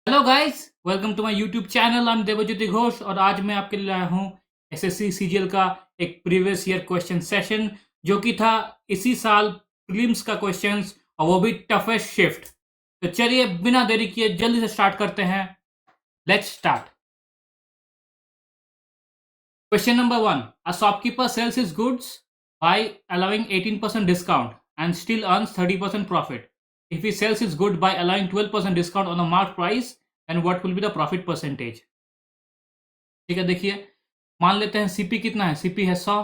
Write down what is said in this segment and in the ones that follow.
Hello guys, welcome to my YouTube channel. I am Devjyoti Ghosh और आज मैं आपके लिए लाया हूँ एसएससी सीजीएल का एक प्रीवियस ईयर क्वेश्चन सेशन जो कि था इसी साल प्रीलिम्स का क्वेश्चंस और वो भी टफेस्ट शिफ्ट। तो चलिए बिना देरी किए जल्दी से स्टार्ट करते हैं। Let's start. Question number 1, a shopkeeper sales his goods by allowing 18% discount and still earns 30% profit. If he sells his good by allowing 12% discount on the marked price, then what will be the profit percentage? ठीक है, देखिए मान लेते हैं CP कितना है, CP है 100।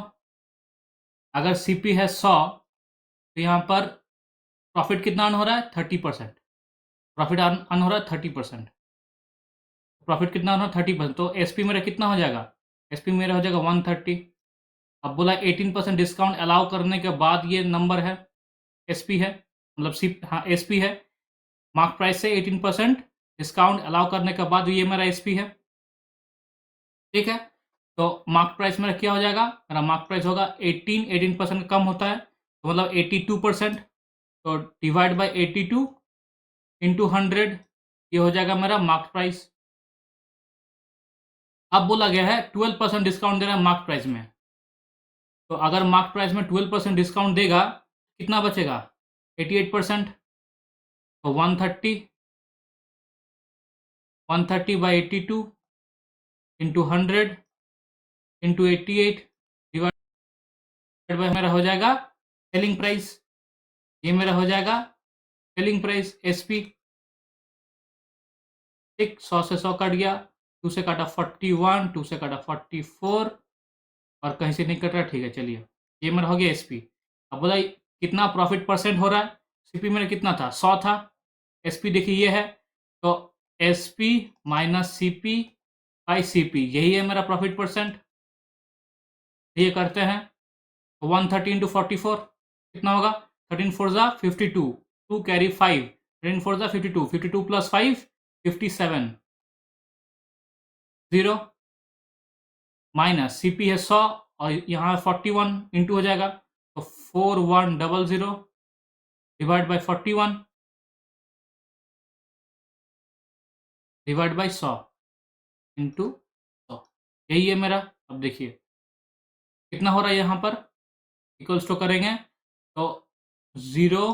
अगर सीपी है 100 तो यहाँ पर प्रॉफिट कितना अर्न हो रहा है 30%। प्रॉफिट अर्न हो रहा है 30%। प्रॉफिट कितना अर्न हो रहा है 30%, तो एसपी मेरा कितना हो जाएगा, एसपी मेरा हो जाएगा 130। अब बोला 18% डिस्काउंट अलाउ करने के बाद ये नंबर है, एसपी है, मतलब सी हाँ एसपी है। मार्क प्राइस से 18% डिस्काउंट अलाउ करने के बाद ये मेरा एसपी है। ठीक है, तो मार्क प्राइस मेरा क्या हो जाएगा, मेरा मार्क प्राइस होगा 18% कम होता है तो मतलब 82%। तो डिवाइड बाय 82 इंटू 100 ये हो जाएगा मेरा मार्क प्राइस। अब बोला गया है 12% डिस्काउंट दे रहा है मार्क प्राइस में, तो अगर मार्क प्राइस में 12% डिस्काउंट देगा कितना बचेगा 88%। तो 130 by 82 into 100 into 88 divide by मेरा हो जाएगा सेलिंग प्राइस। ये मेरा हो जाएगा सेलिंग प्राइस एसपी। ठीक, 100 से 100 कट गया, 2 से काटा 41, 2 से काटा 44 और कहीं से नहीं कट रहा। ठीक है, चलिए ये मेरा हो गया एसपी। अब बोला कितना प्रॉफिट परसेंट हो रहा है, सीपी मेरा कितना था 100 था, एसपी देखिए ये है, तो SP minus CP by CP यही है मेरा प्रॉफिट परसेंट। ये करते हैं 130 इंटू 44 कितना होगा, 13 फोर ज़ा 52, 2 कैरी 5, 13 फोर ज़ा 52, 52 प्लस 5 57, 0 माइनस सीपी है 100 और यहाँ 41 इंटू हो जाएगा तो 4100 divide by 41 divide by 100 into 100 यही है मेरा। अब देखिए कितना हो रहा है यहाँ पर, इक्वल्स टू करेंगे तो 0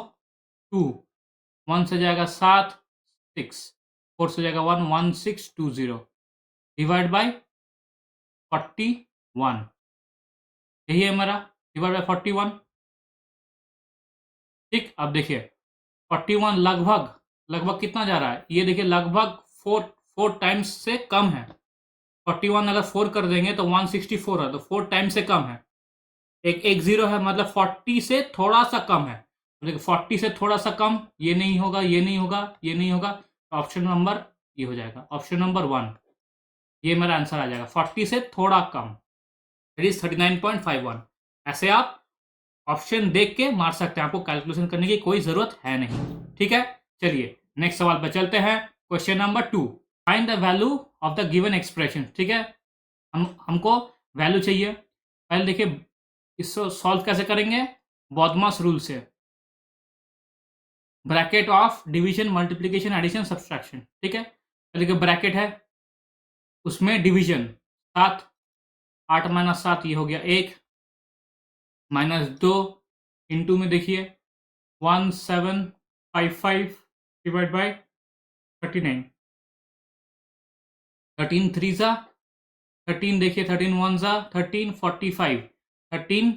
2 1 से जाएगा 7 6 4 से जाएगा 1 1620 डिवाइड बाई 41 यही है मेरा, डिवाइड बाई 41। ठीक, अब देखिए 41 लगभग लगभग कितना जा रहा है, ये देखिए लगभग 4 टाइम्स से कम है। 41 अगर 4 कर देंगे तो 164 है, तो 4 टाइम्स से कम है। एक 0 है, मतलब 40 से थोड़ा सा कम है। देखिए 40 से थोड़ा सा कम, ये नहीं होगा, ये नहीं होगा, ये नहीं होगा, तो ऑप्शन नंबर ये हो जाएगा, ऑप्शन नंबर 1 ये मेरा आंसर आ जाएगा। 40 से थोड़ा कम इट इज 39.51। ऐसे आप ऑप्शन देख के मार सकते हैं, आपको कैलकुलेशन करने की कोई जरूरत है नहीं। ठीक है, चलिए नेक्स्ट सवाल पर चलते हैं। Question number 2, find the value of the given expression. ठीक है, हमको वैल्यू चाहिए। पहले देखिए इसको सॉल्व कैसे करेंगे, बॉडमास रूल से, bracket of division multiplication addition subtraction. ठीक है, पहले देखिए ब्रैकेट है उसमें डिवीजन 7, 8 माइनस 7 ये हो गया 1, माइनस 2 इंटू में देखिए 1755 डिवाइड बाई 39, 13 3 ज़ा 13, देखिए 13 1 ज़ा 13 45, 13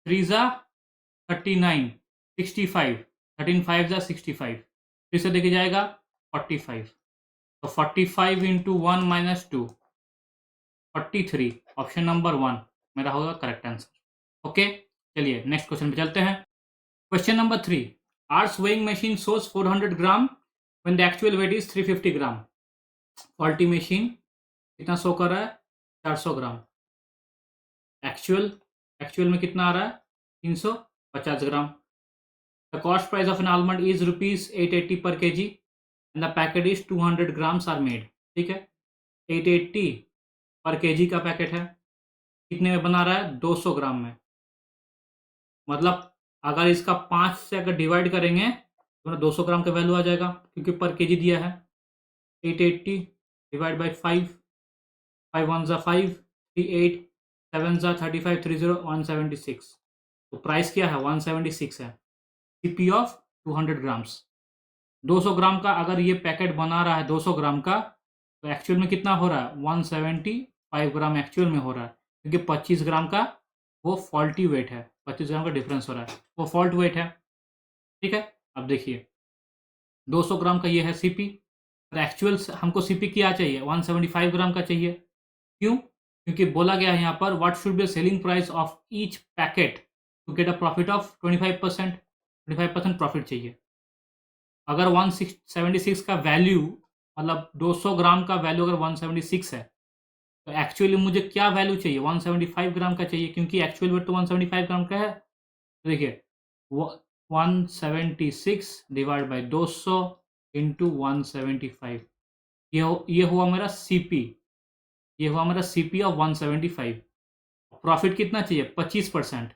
3 ज़ा 39 65, 13 5 ज़ा 65, फिर से देखिए जाएगा 45, तो 45 इंटू 1 माइनस 2 43, ऑप्शन नंबर 1 मेरा होगा करेक्ट आंसर। ओके, चलिए नेक्स्ट क्वेश्चन पे चलते हैं। क्वेश्चन नंबर 3, आर्स weighing machine shows 400 gram when the actual weight is 350 gram. Faulty machine कितना शो कर रहा है 400 ग्राम, एक्चुअल एक्चुअल में कितना आ रहा है 350 gram. The cost price of an almond is rupees 880 per kg and the packet is 200 grams are made. ठीक है, 880 पर केजी का पैकेट है, कितने में बना रहा है 200 ग्राम में। मतलब अगर इसका 5 से अगर डिवाइड करेंगे तो 200 ग्राम का वैल्यू आ जाएगा क्योंकि पर केजी दिया है। 880 डिवाइड बाई 5, 5 1 जा 5, 3 8, 7 जा 35, 30 176। तो प्राइस क्या है? 176 है। CP of 200 grams. 200 ग्राम का अगर ये पैकेट बना रहा है 200 ग्राम का, तो एक्चुअल में कितना हो रहा है? 175 ग्राम एक्चुअल में हो रहा है, क्योंकि 25 ग्राम का वो फॉल्टी वेट है, 25 ग्राम का डिफरेंस हो रहा है, वो फॉल्ट वेट है। ठीक है, अब देखिए 200 ग्राम का ये है सीपी, और एक्चुअल हमको सीपी क्या चाहिए? 175 ग्राम का चाहिए। क्यों? क्योंकि बोला गया है यहाँ पर what should be selling price of each packet to get a profit of 25%। 25% profit चाहिए। अगर 176 का वैल्यू, मतलब 200 ग्राम का वैल्यू अगर 176 है, तो एक्चुअली मुझे क्या वैल्यू चाहिए? 175 ग्राम का चाहिए, क्योंकि एक्चुअल वेट तो 175 ग्राम का है। तो देखिए 176 डिवाइड बाई 200 इंटू 175, ये हुआ मेरा सीपी, ये हुआ मेरा सीपी ऑफ 175। प्रॉफिट कितना चाहिए? 25%।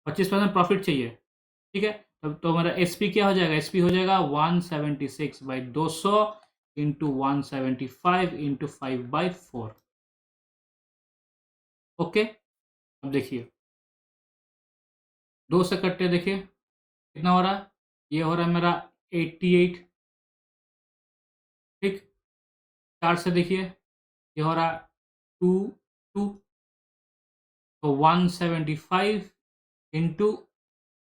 25% प्रॉफिट चाहिए। ठीक है, तो मेरा एसपी क्या हो जाएगा? एसपी हो जाएगा 176 बाई 200 इंटू 175 इंटू 5/4। ओके, अब देखिए 2 से कट्टे, देखिए कितना हो रहा है? ये हो रहा है मेरा 88। ठीक, 4 से देखिए ये हो रहा 2 2, तो 175 इंटू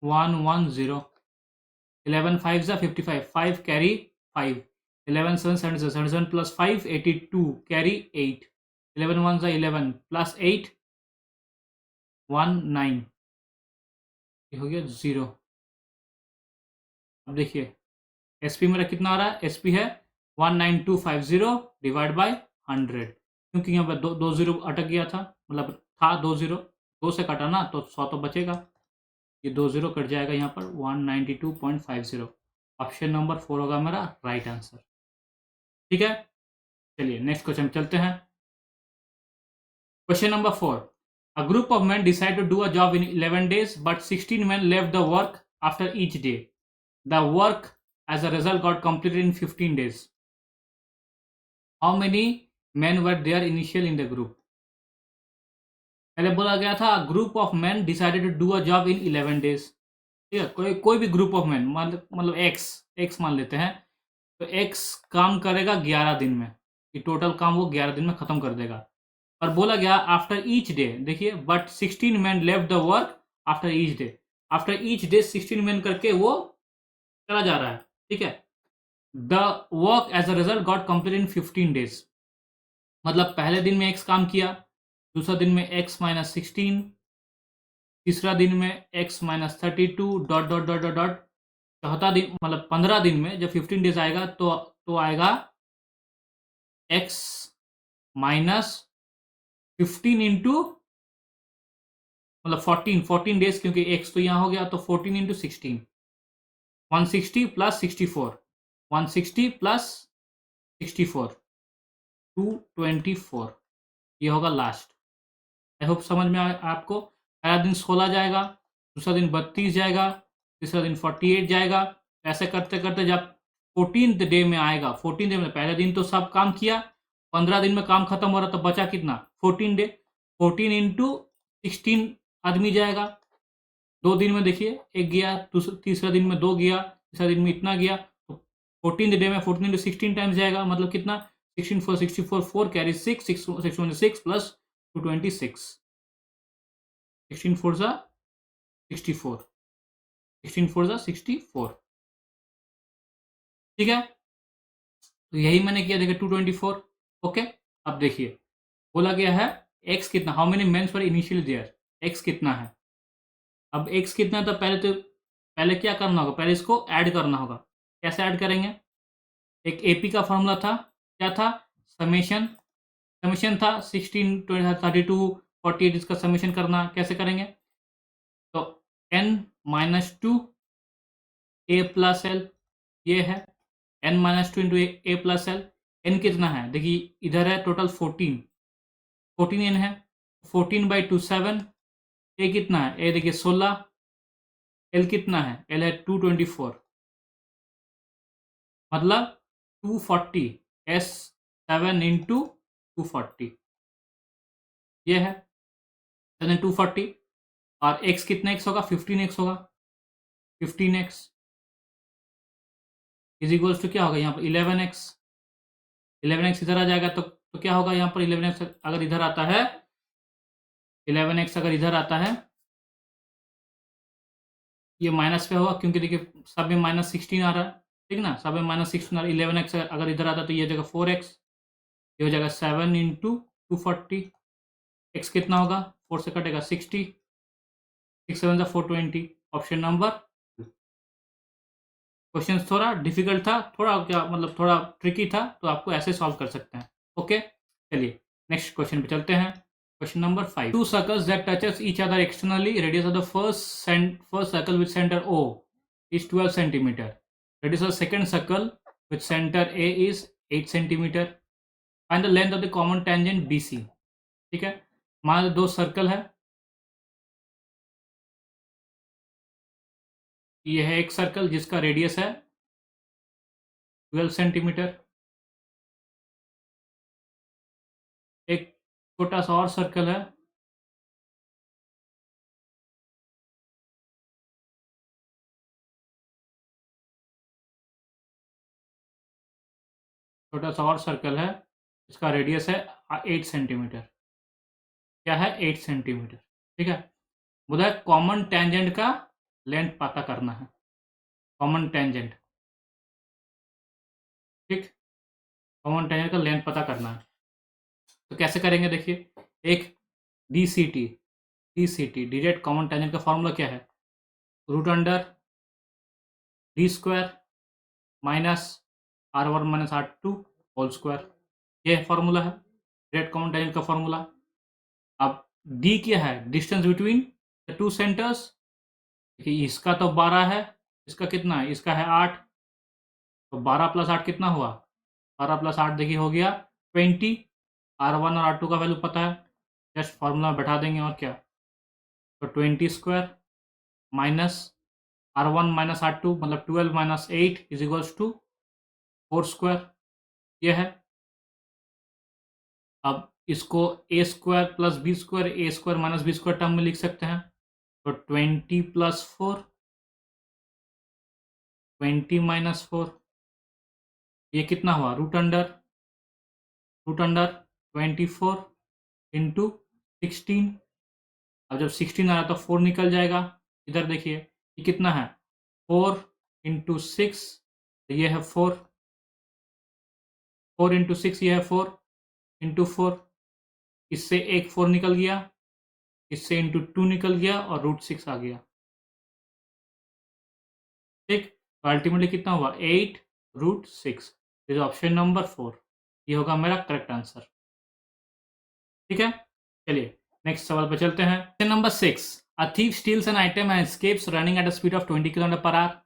110, 11 5 जा 55, 5 कैरी 5, 11 7 77 प्लस 5 82 कैरी 8, 11 1 जा 11 प्लस 8 1 9, ये हो गया 0। अब देखिए एसपी मेरा कितना आ रहा है? एसपी है 19250 डिवाइड बाय 100, क्योंकि यहाँ पर दो जीरो अटक गया था, मतलब था 2 जीरो, 2 से कटा ना तो 100 तो बचेगा, ये 2 जीरो कट जाएगा यहाँ पर 192.50। ऑप्शन नंबर 4 होगा मेरा राइट आंसर। ठीक है, चलिए नेक्स्ट क्वेश्चन चलते हैं। Question number 4, a group of men decide to do a job in 11 days but 16 men left the work after each day. The work as a result got completed in 15 days. How many men were there initial in the group? पहले बोला गया था group of man decided to do a job in 11 days. ठीक है, कोई भी group of man, मतलब X मान लेते हैं, तो एक्स काम करेगा 11 दिन में, ये टोटल काम वो 11 दिन में खत्म कर देगा। और बोला गया आफ्टर ईच डे, देखिए but 16 man left the work after each day. After each day 16 man करके वो चला जा रहा है। ठीक है, the work as a result got complete in 15 days, मतलब पहले दिन में एक्स काम किया, दूसरा दिन में एक्स माइनस 16, तीसरा दिन में x minus 32 dot dot dot dot dot, चौथा दिन मतलब 15 दिन में जब 15 डेज आएगा तो आएगा एक्स माइनस 15 इंटू मतलब 14 डेज, क्योंकि एक्स तो यहाँ हो गया, तो 14 इंटू 16, 160 प्लस 64, 160 प्लस 64 224, ये होगा लास्ट। आई होप समझ में आपको। पहला दिन 16 जाएगा, दूसरा दिन 32 जाएगा, तीसरा दिन 48 जाएगा, ऐसे करते करते जब 14th डे में आएगा, 14 डे में पहले दिन तो सब काम किया, 15 दिन में काम खत्म हो रहा, तो बचा कितना? 14 डे, 14 इंटू 16 आदमी जाएगा। 2 दिन में देखिए एक गया, तीसरा दिन में 2 गया, तीसरा दिन में इतना गया, तो 14th डे में 14 इंटू 16 टाइम्स जाएगा, मतलब कितना? 16 4 64, 4 कैरी 6 6 प्लस 226, 16 4 जा 64, 16 4 जा 64। ठीक है, तो यही मैंने किया, देखिए 224। ओके, अब देखिए बोला गया है एक्स कितना, how many mens were initially there, X कितना है। अब एक्स कितना है, तो पहले क्या करना होगा? पहले इसको ऐड करना होगा। कैसे ऐड करेंगे? एक एपी का फॉर्मूला था, क्या था? समेशन, समेशन था 16 32 48, इसका समेशन करना, कैसे करेंगे? तो n माइनस 2 ए प्लस एल, ये है n माइनस 2 इंटू ए प्लस एल। एन कितना है? देखिए इधर है टोटल 14 एन है, 14/2 7। ए कितना है? ए देखिए 16, एल कितना है? एल है 224, मतलब 240। S7 इंटू 240, ये है 7 240, और x कितना x होगा, 15x होगा, 15x इज इक्वल्स टू क्या होगा यहाँ पर 11x, 11x इधर आ जाएगा तो क्या होगा यहाँ पर 11x अगर इधर आता है, 11x अगर इधर आता है, ये माइनस पे होगा क्योंकि देखिए सब में -16 आ रहा है, ठीक ना, सब में -16 आ रहा है। 11x अगर इधर आता है तो ये हो जाएगा 4x, ये हो जाएगा 7 इंटू 240, x कितना होगा, 4 से कटेगा 60, 6 7 420, ऑप्शन नंबर। क्वेश्चन थोड़ा डिफिकल्ट था, थोड़ा क्या मतलब थोड़ा ट्रिकी था, तो आपको ऐसे सॉल्व कर सकते हैं। ओके, चलिए नेक्स्ट क्वेश्चन पे चलते हैं। Question number 5, to circles that touches each other externally, radius of the first circle with centre O is 12 centimeter, radius of the second circle with center A is 8 centimeter, find the length of the common tangent BC। ठीक है, मान लो दो circle है, ये है एक circle जिसका radius है 12 सेंटीमीटर, एक छोटा सा और सर्कल है, छोटा सा और सर्कल है, इसका रेडियस है 8 सेंटीमीटर, क्या है 8 सेंटीमीटर। ठीक है, बोला है कॉमन टेंजेंट का लेंथ पता करना है, कॉमन टेंजेंट, ठीक, कॉमन टेंजेंट का लेंथ पता करना है। तो कैसे करेंगे, देखिए एक DCT, डायरेक्ट कॉमन टेंजेंट का फॉर्मूला क्या है, root under D square minus R1 minus R2 whole square, ये फॉर्मूला है डायरेक्ट कॉमन टेंजेंट का फॉर्मूला। अब D क्या है, distance between the two centres, देखिए इसका तो 12 है, इसका कितना है, इसका है 8, तो 12 प्लस 8 कितना हुआ, 12 प्लस 8 देखिए हो गया 20, R1 और R2 का वैल्यू पता है, जस्ट फॉर्मूला बैठा देंगे और क्या, तो 20 square minus R1 minus R2 मतलब 12 minus 8 is equals to 4 square, ये है। अब इसको a square plus b square, a square minus b square term में लिख सकते हैं, तो 20 प्लस 4, 20 माइनस 4, ये कितना हुआ, रूट अंडर 24 इंटू 16, अब जब 16 आ रहा तो 4 निकल जाएगा, इधर देखिए ये कितना है 4 इंटू 6, ये है 4, 4 इंटू 6 ये है 4 इंटू 4, इससे एक 4 निकल गया, इससे इंटू 2 निकल गया और रूट 6 आ गया, ठीक, तो अल्टीमेटली कितना हुआ 8 रूट 6, इज ऑप्शन नंबर 4, ये होगा मेरा करेक्ट आंसर। ठीक है, चलिए नेक्स्ट सवाल पे चलते हैं। Question number 6, a thief steals an item and escapes running at a speed of 20 kilometre per hour,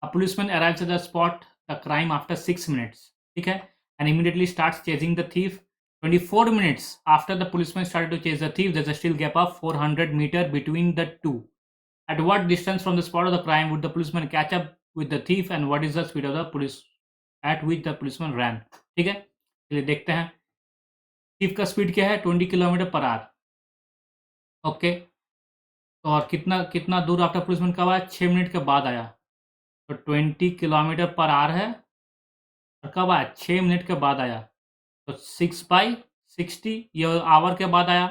a policeman arrives at the spot the crime after 6 minutes, ठीक है, and immediately starts chasing the thief. 24 minutes after the policeman started to chase the thief, there's a still gap of 400 meters between the two. At what distance from the spot of the crime would the policeman catch up with the thief, and what is the speed of the police at which the policeman ran? ठीक है, चलिए देखते हैं thief का speed क्या है 20 kilometre per our. Okay, और कितना कितना दूर आफ्टर पुलिसमैन कब आया, 6 मिनट के बाद आया, तो 20 किलोमीटर पर आवर है, और कब आया 6 मिनट के बाद आया, तो 6/60, ये आवर के बाद आया,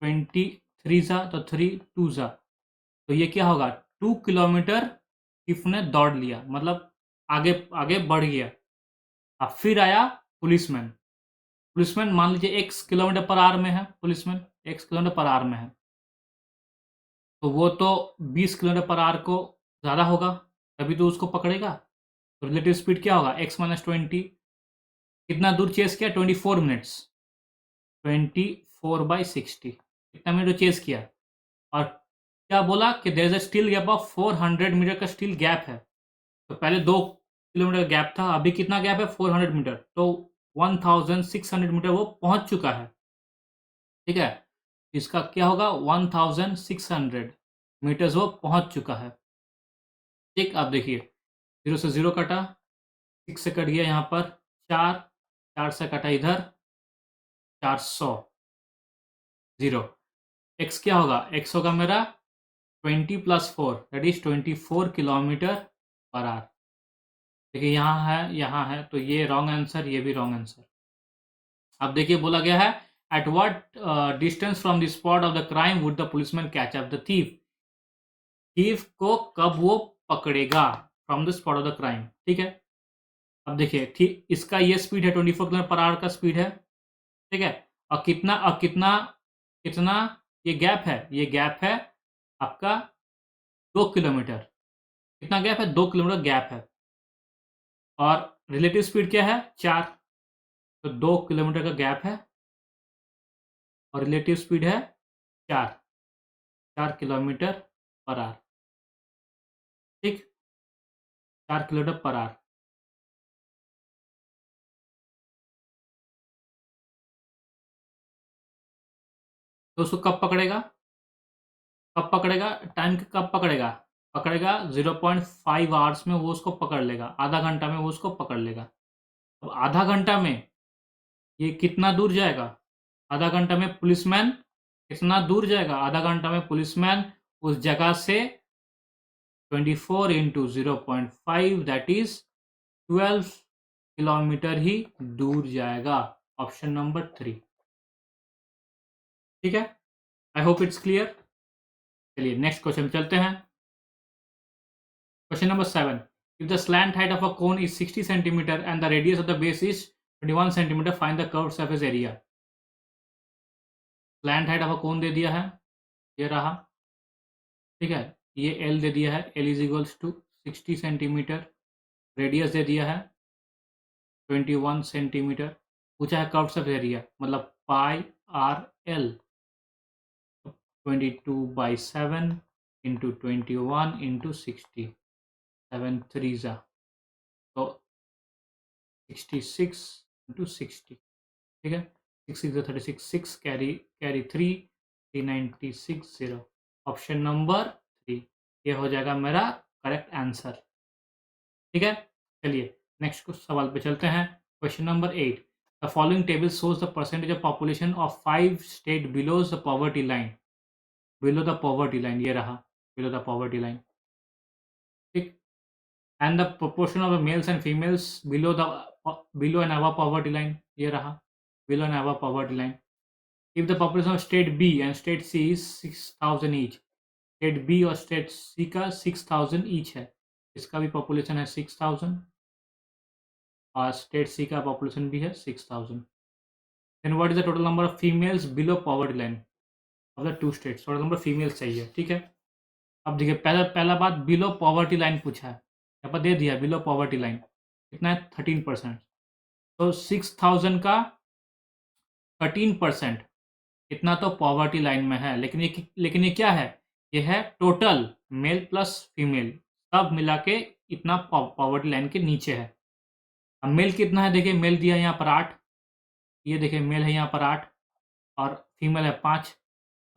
23 सा तो 3 2 सा, तो ये क्या होगा 2 किलोमीटर थिफ ने दौड़ लिया, मतलब आगे आगे बढ़ गया। अब फिर आया पुलिसमैन, पुलिसमैन मान लीजिए x किलोमीटर पर आवर में है, policeman x kilometre per our में है, तो वो तो 20 किलोमीटर पर आवर को ज़्यादा होगा, तभी तो उसको पकड़ेगा, तो रिलेटिव स्पीड क्या होगा x माइनस 20, कितना दूर चेस किया 24 मिनट्स, 24/60, कितना मिनट चेस किया, और क्या बोला कि there is a still gap of 400 metre का स्टिल गैप है, तो पहले 2 किलोमीटर गैप था, अभी कितना गैप है 400 मीटर, तो 1600 मीटर वो पहुंच चुका है, ठीक है, इसका क्या होगा 1600 मीटर्स वो पहुंच चुका है। ठीक, आप देखिए 0 से 0 कटा, 6 से कट गया यहाँ पर 4, 4 से कटा इधर 400 0 x क्या होगा? x होगा मेरा 20 + 4 that is 24 kilometre per our. देखिए यहाँ है तो ये रॉन्ग आंसर, ये भी रॉन्ग आंसर। अब देखिए बोला गया है at what distance from the spot of the crime would the policeman catch up the thief. Thief को कब वो पकड़ेगा from the spot of the crime, ठीक है। अब देखिए इसका ये स्पीड है 24 किलोमीटर पर आवर का स्पीड है, ठीक है। और कितना कितना ये गैप है आपका 2 किलोमीटर। कितना गैप है? 2 किलोमीटर गैप है। और रिलेटिव स्पीड क्या है? 4। तो 2 किलोमीटर का गैप है और रिलेटिव स्पीड है 4 किलोमीटर पर आवर, ठीक। 4 किलोमीटर पर आवर। तो उसको कब पकड़ेगा? टाइम कब पकड़ेगा? पकड़ेगा 0.5 आवर्स में वो उसको पकड़ लेगा, आधा घंटा में वो उसको पकड़ लेगा। अब आधा घंटा में ये कितना दूर जाएगा? आधा घंटा में पुलिसमैन कितना दूर जाएगा? आधा घंटा में पुलिसमैन उस जगह से 24 इंटू 0.5 दैट इज 12 किलोमीटर ही दूर जाएगा। ऑप्शन नंबर 3, ठीक है। आई होप इट्स क्लियर। चलिए नेक्स्ट क्वेश्चन चलते हैं। Question number 7, if the slant height of a cone is 60 centimeter and the radius of the base is 21 centimeter, find the curved surface area। Slant height of a cone दे दिया है, ये रहा, ठीक है। ये एल दे दिया है, L is equals to 60 centimetre. Radius दे दिया है 21 सेंटीमीटर। पूछा है कर्व सर्फेस एरिया, मतलब पाई आर एल 22/7 इंटू 21 इंटू 60, 7 3 जा तो 66 इंटू 60, ठीक है। 6 6 36, 6 कैरी 3 396 0। ऑप्शन नंबर 3 ये हो जाएगा मेरा करेक्ट आंसर, ठीक है। चलिए नेक्स्ट सवाल पे चलते हैं। Question number 8, the following table shows the percentage of population of 5 state below the poverty line. Below the poverty line ये रहा, बिलो द पॉवर्टी लाइन, ठीक। And the proportion of the mails and females below and above poverty line ये रहा, below and above poverty line. If the population of state B and state C is 6,000 each, state B और state C का 6,000 each है, इसका भी population है 6,000 और state C का population भी है 6,000। Then what is the total number of females below poverty line of the two states? total number females चाहिए, ठीक है। अब देखिए पहला बात बिलो पॉवर्टी लाइन पूछा है, यहाँ पर दे दिया बिलो पॉवर्टी लाइन कितना है 13%। तो 6,000 का 13% इतना तो पॉवर्टी लाइन में है, लेकिन ये क्या है? ये है टोटल मेल प्लस फीमेल, सब मिला के इतना पॉवर्टी लाइन के नीचे है। अब मेल कितना है? देखिए मेल दिया है यहाँ पर 8, ये देखिए मेल है यहाँ पर 8 और फीमेल है 5।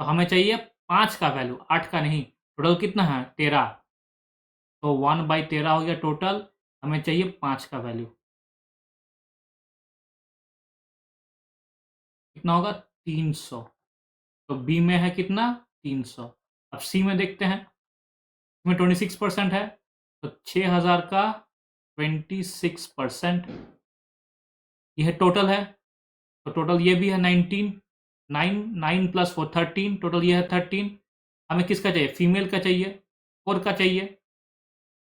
तो हमें चाहिए 5 का वैल्यू, 8 का नहीं। टोटल कितना है? 13। तो 1/13 हो गया टोटल, हमें चाहिए 5 का वैल्यू। कितना होगा? 300। तो बी में है कितना? 300। अब सी में देखते हैं, इसमें 26% है, तो 6,000 का 26% यह टोटल है। तो टोटल ये भी है 19, 9 + 4 13, टोटल ये है 13। हमें किसका चाहिए? फीमेल का चाहिए, 4 का चाहिए।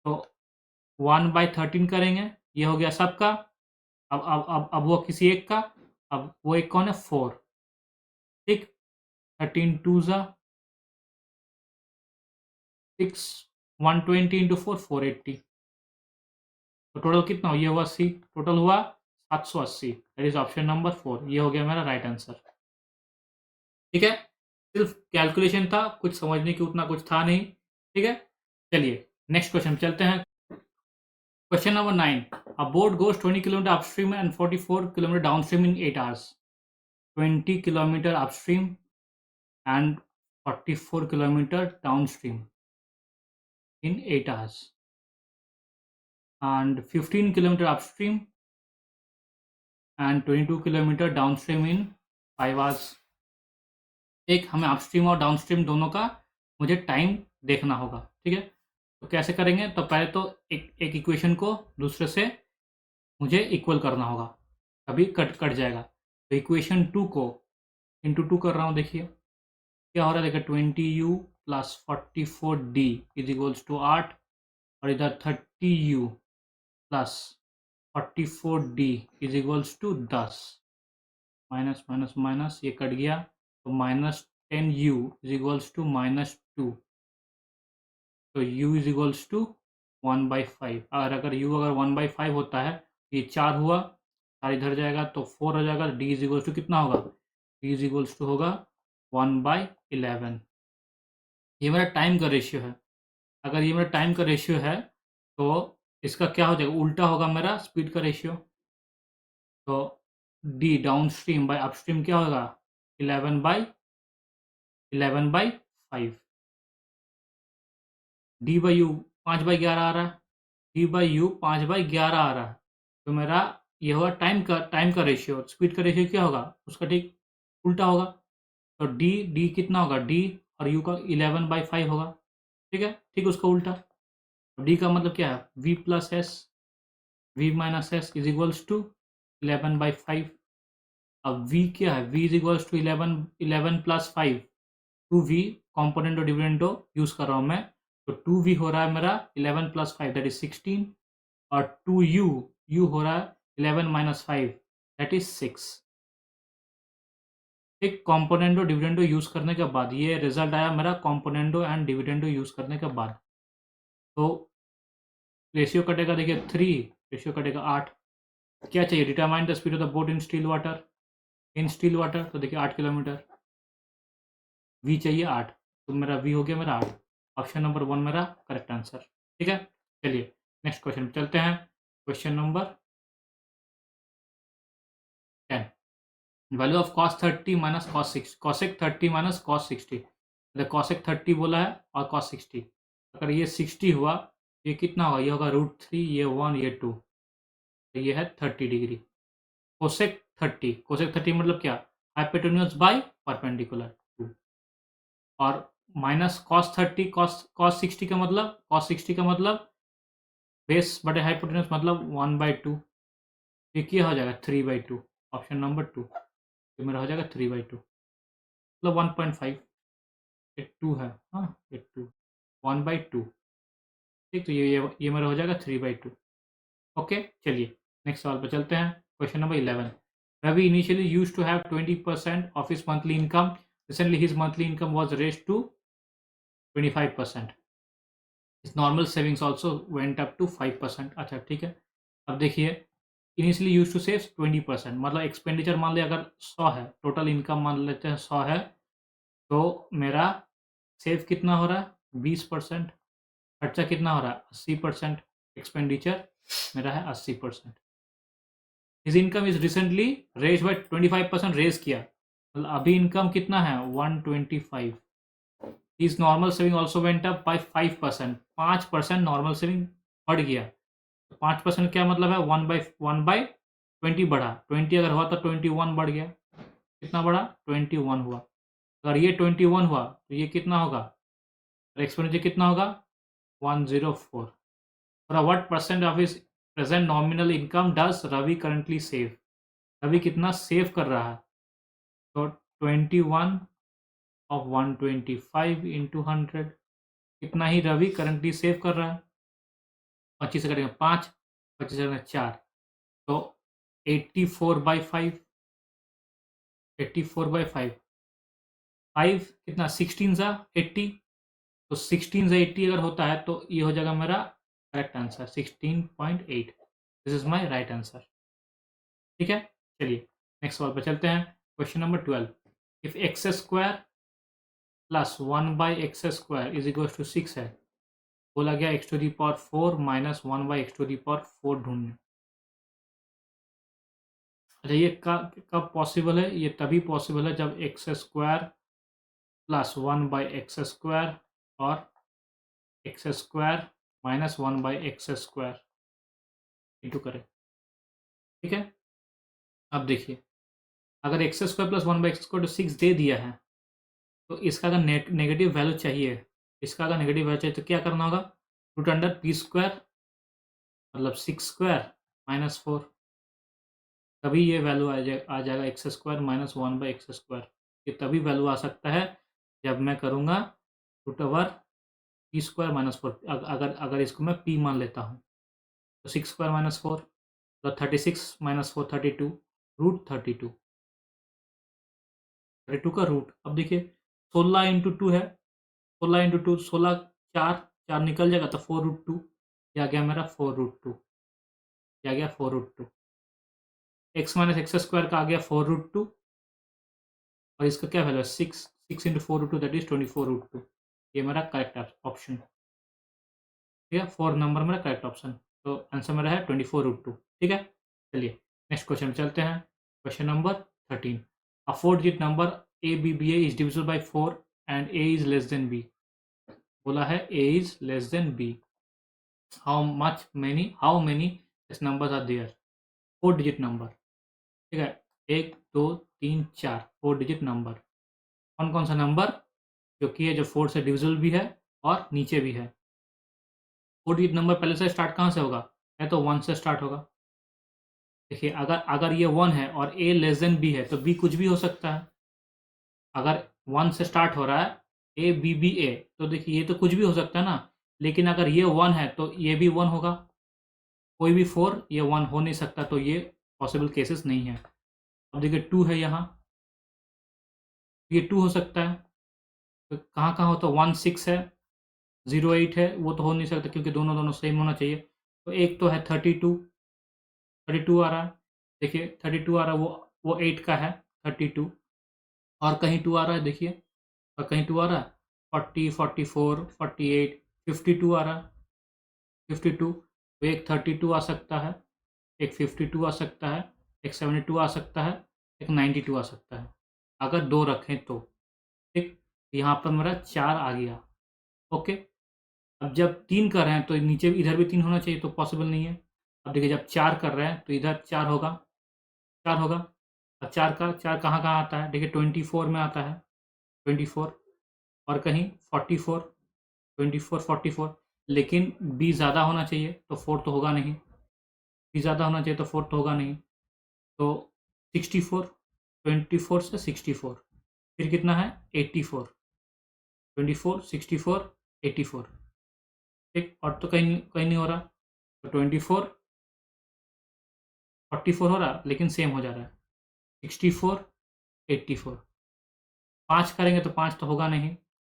तो 1/13 करेंगे, ये हो गया सबका। अब वो किसी एक का, अब वो एक कौन है? 4, ठीक। 13 2 जा 6, 120 इंटू 4 480। तो टोटल कितना हो? ये हुआ सी, टोटल हुआ 780। दैट इज ऑप्शन नंबर 4, ये हो गया मेरा राइट आंसर, ठीक है। सिर्फ कैलकुलेशन था, कुछ समझने की उतना कुछ था नहीं, ठीक है। चलिए नेक्स्ट क्वेश्चन चलते हैं। Question number 9, a boat goes 20 kilometre upstream and 44 kilometre downstream in 8 hours. 20 kilometre upstream and 44 kilometre downstream in 8 hours and 15 kilometer upstream and 22 kilometre downstream in 5 hours. एक हमें अपस्ट्रीम और डाउनस्ट्रीम दोनों का मुझे time देखना होगा, ठीक है। तो कैसे करेंगे, तो पहले तो एक इक्वेशन को दूसरे से मुझे इक्वल करना होगा, तभी कट कट जाएगा। तो इक्वेशन 2 को इंटू 2 कर रहा हूँ, देखिए क्या हो रहा है, देखिए 20u plus 44d is equals to 8, और इधर 30u plus 44d is equals to 10, minus minus minus ये कट गया, तो -10u इज इक्वल्स टू -2, तो u इज इक्वल्स टू 1/5। अगर u अगर 1/5 होता है, ये 4 हुआ, 4 इधर जाएगा तो 4 हो जाएगा, d इज इक्वल्स टू कितना होगा, d इज इक्वल्स टू होगा 1/11। ये मेरा टाइम का रेशियो है। अगर ये मेरा टाइम का रेशियो है तो इसका क्या हो जाएगा, उल्टा होगा मेरा स्पीड का रेशियो। तो D downstream by upstream क्या होगा, 11/5। डी बाई यू 5/11 आ रहा है, डी बाई यू 5/11 आ रहा है, तो मेरा ये होगा टाइम का रेशियो। स्पीड का रेशियो क्या होगा, उसका ठीक उल्टा होगा। तो डी कितना होगा, डी और यू का 11/5 होगा, ठीक है, ठीक उसका उल्टा। डी का मतलब क्या है, V plus S, V minus S is equals to 11/5। अब v क्या है, v is equals to 11 plus 5, 2v component और डिविडेंडो यूज कर रहा हूँ मैं, तो 2v हो रहा है मेरा 11 प्लस 5 दैट इज 16, और 2u u हो रहा है 11 माइनस 5 दैट इज 6। एक कॉम्पोनेंटो डिविडेंडो यूज करने के बाद ये रिजल्ट आया मेरा, कॉम्पोनेंटो एंड डिविडेंडो यूज करने के बाद। तो रेशियो कटेगा, देखिए 3, रेशियो कटेगा 8। क्या चाहिए, determine the speed of the boat in still water, तो देखिए 8 किलोमीटर, v चाहिए 8, तो मेरा v हो गया मेरा 8। ऑप्शन नंबर 1 मेरा करेक्ट आंसर, ठीक है। चलिए नेक्स्ट क्वेश्चन पे चलते हैं। Question number 10, value of cos 30 minus cos 6, cosec 30 minus cos 60। cosec 30 बोला है और cos 60, अगर ये 60 हुआ, ये कितना होगा, ये होगा √3, ये 1, ये 2, तो ये है 30 डिग्री। cosec 30 मतलब क्या, हाइपोटेन्यूज बाय परपेंडिकुलर, और माइनस cos 30 cos 60 का मतलब बेस बटे हाइपोटेन्यूज मतलब 1/2, ये क्या हो जाएगा 3/2। ऑप्शन नंबर 2 ये मेरा हो जाएगा 3/2, मतलब 1.5, ये 2 है, हाँ ये 2, 1/2, ठीक। तो ये मेरा हो जाएगा 3/2। ओके चलिए नेक्स्ट सवाल पर चलते हैं। Question number 11, Ravi initially used to have 20% of his monthly income, recently his monthly income was raised to 25%, his normal savings also went up to 5%। अच्छा ठीक है, अब देखिए इनिशियली यूज टू सेव 20%, मतलब एक्सपेंडिचर मान लिया अगर 100 है, टोटल इनकम मान लेते हैं 100 है, तो मेरा सेव कितना हो रहा है 20%, खर्चा कितना हो रहा है 80%, एक्सपेंडिचर मेरा है 80%। His income is recently raise by 25%, raise किया, मतलब अभी इनकम कितना है 125। His normal saving also went up by 5%, 5% normal saving बढ़ गया। 5% क्या मतलब है, 1/20 बढ़ा, 20 अगर हुआ तो 21 बढ़ गया, कितना बढ़ा 21 हुआ। अगर ये 21 हुआ तो ये कितना होगा, एक्सपेंडिचर कितना होगा 104। और what percent of his present nominal income does Ravi currently save, Ravi कितना सेव कर रहा है, तो 21 ऑफ 125 इंटू 100, कितना ही रवि करंटली सेव कर रहा है, 25 से करेंगे 5, 25 से करेंगे 4, तो 84/5, 84/5, 5 कितना 16 सा 80, तो 16 से 80 अगर होता है तो ये हो जाएगा मेरा correct answer 16.8, this is my right answer, ठीक है। चलिए नेक्स्ट सवाल पर चलते हैं। Question number 12, if X square plus 1/x² is equal to 6 है, बोला गया x⁴ माइनस 1/x⁴ ढूंढने। अच्छा ये कब पॉसिबल है, ये तभी पॉसिबल है जब x² प्लस 1/x² और x² माइनस 1/x² इंटू करें, ठीक है। अब देखिए, अगर एक्स स्क्वायर प्लस 1/x² 6 दे दिया है, तो इसका अगर नेगेटिव वैल्यू चाहिए, इसका अगर नेगेटिव वैल्यू चाहिए तो क्या करना होगा? रूट अंडर p² मतलब 6² -4, तभी ये वैल्यू आ जाएगा x² माइनस 1/x²। ये तभी वैल्यू आ सकता है जब मैं करूँगा √p² -4। अगर इसको मैं p मान लेता हूँ, तो 6² -4 तो 36 - 4 32, रूट 32, 32 का रूट। अब देखिए 16 इंटू 2 है, 16 इंटू 2 16, 4 निकल जाएगा तो 4√2, ये आ गया मेरा 4√2, ये आ गया 4√2। x माइनस x² का आ गया 4√2 और इसका क्या वैल्यू है? 6 इंटू 4√2 दैट इज 24√2। ये मेरा करेक्ट ऑप्शन, ठीक है, 4 नंबर मेरा करेक्ट ऑप्शन। तो आंसर मेरा है 24√2, ठीक है। चलिए नेक्स्ट क्वेश्चन में चलते हैं। Question number 13, a 4 digit number ABBA is divisible by 4 and A is less than B। बोला है A is less than B, how many is numbers are there? 4 digit number, ठीक है, 1 2 3 4 4 डिजिट नंबर। कौन कौन सा नंबर जो कि है, जो 4 से डिविजिबल भी है और नीचे भी है? 4 डिजिट नंबर पहले से स्टार्ट कहाँ से होगा? या तो 1 से स्टार्ट होगा। देखिए अगर अगर ये 1 है और A लेस देन B है तो B कुछ भी हो सकता है। अगर 1 से स्टार्ट हो रहा है ABBA, तो देखिए ये तो कुछ भी हो सकता है ना, लेकिन अगर ये 1 है तो ये भी 1 होगा। कोई भी 4 ये 1 हो नहीं सकता, तो ये पॉसिबल केसेस नहीं है। अब देखिए 2 है यहाँ, ये 2 हो सकता है, तो कहाँ कहाँ हो? तो 1 6 है, 0 8 है, वो तो हो नहीं सकता क्योंकि दोनों दोनों सेम होना चाहिए। तो एक तो है 32, 32 आ रहा है। देखिए 32 आ रहा है, वो 8 का है 32। और कहीं 2 आ रहा है, देखिए, और कहीं 2 आ रहा है 40 44 48 52 आ रहा है 52। तो एक 32 आ सकता है, एक 52 आ सकता है, एक 72 आ सकता है, एक 92 आ सकता है, अगर 2 रखें तो। ठीक, यहाँ पर मेरा 4 आ गया। ओके, अब जब 3 कर रहे हैं तो नीचे इधर भी 3 होना चाहिए, तो पॉसिबल नहीं है। अब देखिए जब 4 कर रहे हैं तो इधर 4 होगा, 4 होगा। अब 4 का 4 कहाँ कहाँ आता है? देखिए 24 में आता है, 24, और कहीं 44, 24 44, लेकिन बी ज़्यादा होना चाहिए तो 4 तो होगा नहीं, बी ज़्यादा होना चाहिए तो 4 तो होगा नहीं। तो 64, 24 से 64, फिर कितना है 84, 24 64 84। ठीक, और तो कहीं कहीं नहीं हो रहा, तो 24 44 हो रहा लेकिन सेम हो जा रहा है, 64 84। 5 करेंगे तो 5 तो होगा नहीं,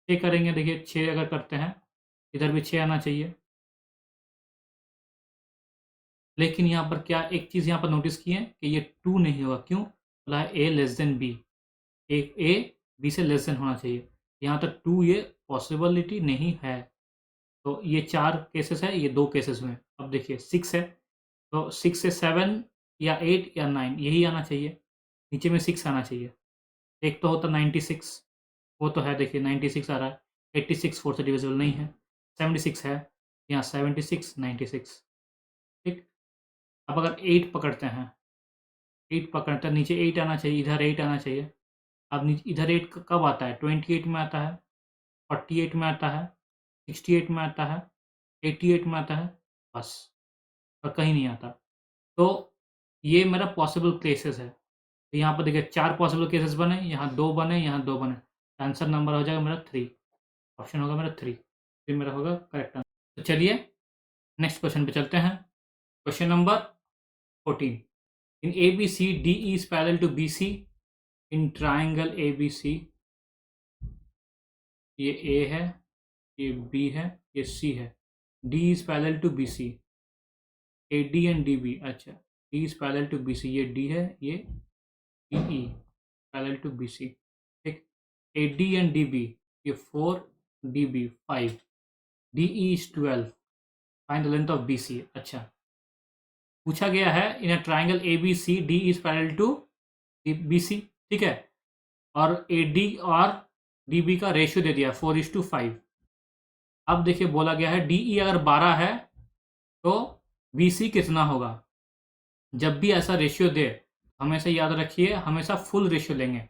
6 करेंगे, देखिए 6 अगर करते हैं इधर भी 6 आना चाहिए। लेकिन यहाँ पर क्या एक चीज़ यहाँ पर नोटिस की है कि ये 2 नहीं होगा, क्यों? बोला है ए लेस देन बी, एक ए बी से लेस देन होना चाहिए, यहाँ तक 2 ये पॉसिबिलिटी नहीं है। तो ये 4 केसेस है, ये 2 केसेस में। अब देखिए 6 है, तो 6 से 7 या 8 या 9 यही आना चाहिए, नीचे में 6 आना चाहिए। एक तो होता 96, वो तो है, देखिए 96 आ रहा है, 86 4 से डिविजिबल नहीं है, 76 है, यहाँ 76 96। ठीक, अब अगर 8 पकड़ते हैं, 8 पकड़ते हैं, नीचे 8 आना चाहिए, इधर 8 आना चाहिए। अब इधर 8 कब आता है? 28 में आता है, 48 में आता है, 68 में आता है, 88 में आता है, बस, और कहीं नहीं आता। तो ये मेरा पॉसिबल केसेस है। तो यहाँ पर देखिए 4 पॉसिबल केसेस बने, यहाँ 2 बने, यहाँ 2 बने, आंसर नंबर हो जाएगा मेरा 3, ऑप्शन होगा मेरा 3, फिर मेरा होगा करेक्ट आंसर। तो चलिए नेक्स्ट क्वेश्चन पे चलते हैं। Question number 14, in ABC DE is parallel to BC in triangle ABC, ये A है, ये B है, ये C है, D is parallel to BC, AD and DB, अच्छा D is parallel to BC, ये D है, ये DE parallel to BC, ठीक, AD एंड DB, ये 4, DB 5, DE is 12, find the length of BC। अच्छा, पूछा गया है in a triangle ABC D is parallel to BC, ठीक है, और AD और DB का रेशियो दे दिया 4:5। अब देखिए बोला गया है DE अगर 12 है तो BC कितना होगा? जब भी ऐसा रेशियो दे हमेशा याद रखिए, हमेशा फुल रेशियो लेंगे।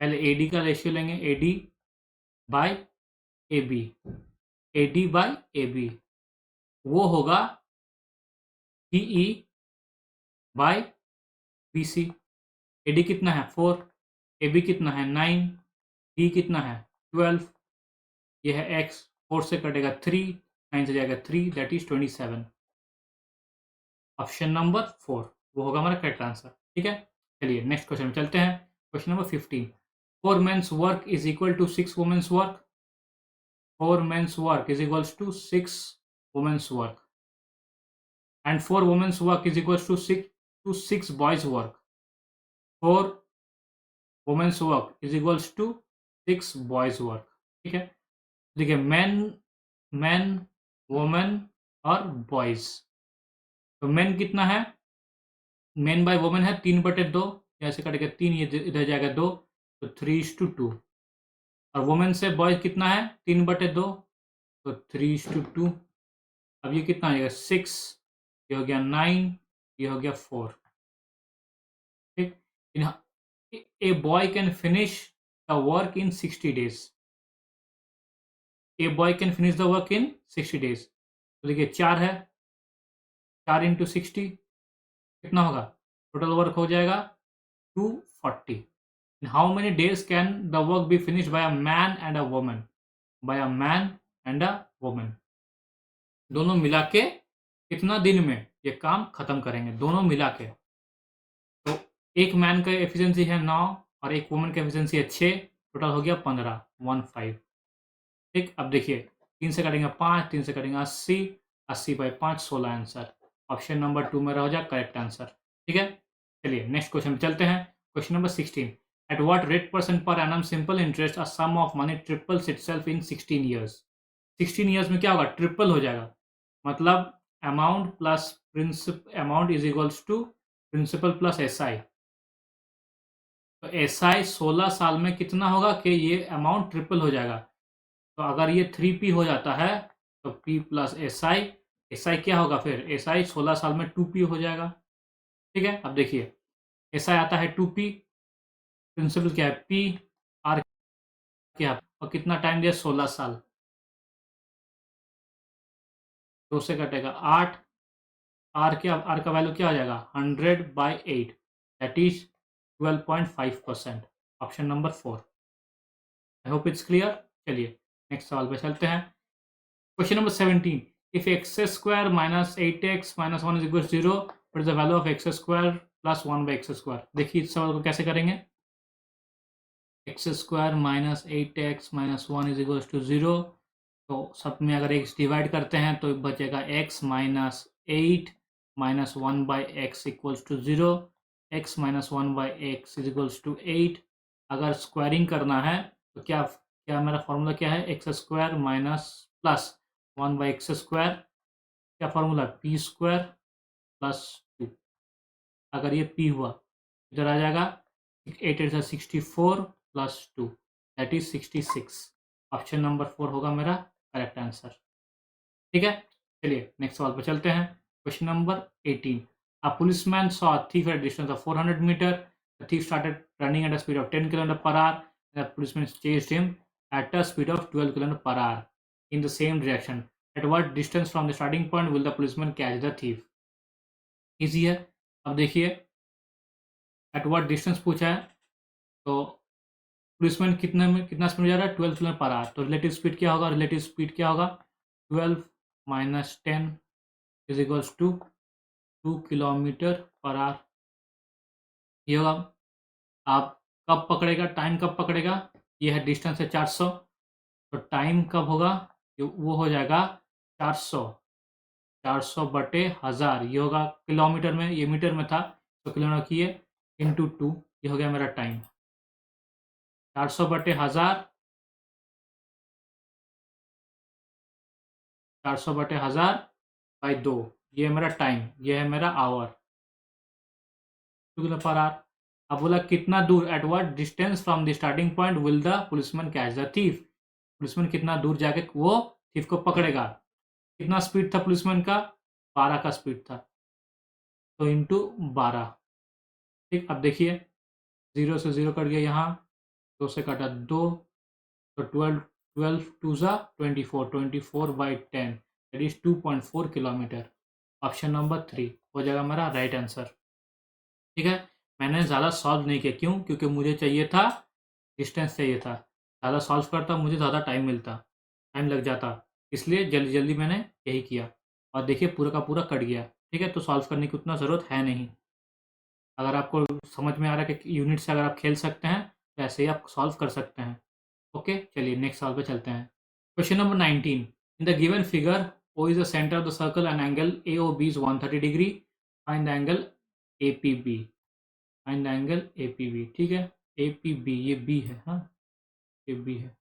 पहले एडी का रेशियो लेंगे, AD by A B, AD by A B, वो होगा PE by B C. AD कितना है 4, ए बी कितना है 9, डी कितना है 12, ये है एक्स, 4 से कटेगा 3, 9 से जाएगा 3, दैट इज 27। ऑप्शन नंबर 4 वो होगा हमारा करेक्ट आंसर। ठीक है, चलिए नेक्स्ट क्वेश्चन में चलते हैं। Question number 15, 4 men's work is equal to 6 women's work. 4 men's work is equals to 6 women's work, and 4 women's work is equals to 6 boys work. 4 women's work is equals to 6 boys work। ठीक है, देखिए man women और boys. तो man कितना है, man by women है 3/2, जैसे कटेगा 3, ये इधर जाएगा 2, तो 3:2। और वुमेन से बॉयज कितना है 3/2, तो 3:2। अब ये कितना आएगा 6, ये हो गया 9, ये हो गया 4। ठीक, a boy can finish the work in 60 days। A boy can finish the work in 60 days। तो देखिए 4 है, 4 इंटू 60 कितना होगा, टोटल वर्क हो जाएगा 240। In how many days can the work be finish by a man and a woman, by a man and a woman. दोनों मिला के कितना दिन में ये काम खत्म करेंगे, दोनों मिला के। तो एक मैन का एफिशिएंसी है 9 और एक वुमन का एफिशिएंसी है 6, टोटल हो गया 15। ठीक, अब देखिए 3 से कटेंगे 5, 3 से कटेंगे 80, 80 बाई 5 16 आंसर। ऑप्शन नंबर 2 मेरा हो जाए करेक्ट आंसर। ठीक है, चलिए नेक्स्ट क्वेश्चन पे चलते हैं। Question number 16, at what rate percent per annum simple interest a sum of money triples itself in 16 years. 16 years में क्या होगा, ट्रिपल हो जाएगा, मतलब amount plus principal, amount is equals to principal plus SI. तो एसआई 16 साल में कितना होगा कि ये अमाउंट ट्रिपल हो जाएगा। तो अगर ये 3p हो जाता है तो p प्लस एसआई, एसआई क्या होगा फिर, एसआई 16 साल में 2p हो जाएगा। ठीक है, अब देखिए एसआई आता है 2p, प्रिंसिपल क्या है p, आर क्या है, और कितना टाइम दिया 16 साल, 2 से कटेगा 8, आर क्या, आर का वैल्यू क्या हो जाएगा 100/8, that is 12.5%। Option number 4। I hope it's clear. चलिए नेक्स्ट सवाल पे चलते हैं। Question number 17, if X square minus 8x minus 1 is equal 0, what is the value of X square plus 1/x²। देखिए इस सवाल को कैसे करेंगे, X square minus 8x minus 1 is equal to 0। तो सब में अगर x डिवाइड करते हैं तो बचेगा x minus 8 minus 1/x equals to 0, x minus 1/x is equals to 8। अगर स्क्वायरिंग करना है तो क्या क्या मेरा फॉर्मूला क्या है, x square minus plus 1/x², क्या फॉर्मूला p² प्लस 2। अगर ये p हुआ इधर आ जाएगा 8 8 64 plus 2, that is 66। Option number 4 होगा मेरा करेक्ट आंसर। ठीक है, चलिए नेक्स्ट सवाल पर चलते हैं। Question number 18, a policeman saw a thief at distance of 400 metre, the thief started running at a speed of 10 kilometre per hour, the policeman chased him at a speed of 12 km per hour in the same direction. At what distance from the starting point will the policeman catch the thief? Easy है। अब देखिए at what distance पूछा है, तो policeman कितना speed जा रहा है 12 किलोमीटर पर आवर। तो रिलेटिव स्पीड क्या होगा, रिलेटिव स्पीड क्या होगा 12 minus 10 is equals to 2 kilometre per hour. ये होगा। आप कब पकड़ेगा, टाइम कब पकड़ेगा, ये है डिस्टेंस है 400, तो टाइम कब होगा, वो हो जाएगा 400, 400/1000, ये होगा किलोमीटर में, ये मीटर में था तो किलोमीटर की ये इंटू 2, ये हो गया मेरा टाइम 400/1000, 400/1000/2, ये है मेरा टाइम, ये है मेरा आवर 2 किलोमीटर पर आवर। अब बोला कितना दूर, at what distance from the starting point will the policeman catch the thief. Policeman कितना दूर जाके वो थीफ को पकड़ेगा। कितना स्पीड था पुलिसमैन का, 12 का स्पीड था, तो इंटू 12, ठीक, अब देखिए 0 से 0 कट गया, यहाँ 2 से कटा 2, तो 12 12 टू ज़ा 24, 24/10 that is 2.4 kilometre. Option number 3 हो जाएगा मेरा राइट आंसर। ठीक है, मैंने ज़्यादा सॉल्व नहीं किया, क्यों? क्योंकि मुझे चाहिए था, डिस्टेंस चाहिए था। ज़्यादा सॉल्व करता मुझे ज़्यादा टाइम मिलता, टाइम लग जाता, इसलिए जल्दी जल्दी मैंने यही किया। और देखिए पूरा का पूरा कट गया। ठीक है, तो सॉल्व करने की उतना ज़रूरत है नहीं। अगर आपको समझ में आ रहा है कि यूनिट से अगर आप खेल सकते हैं तो ऐसे ही आप सॉल्व कर सकते हैं। ओके, चलिए नेक्स्ट सवाल पे चलते हैं। Question number 19, in the given figure O is the center of the circle and angle AOB is 130 degree. Find the angle APB. Find the angle APB. ठीक है, APB ये B है, हाँ ये B है,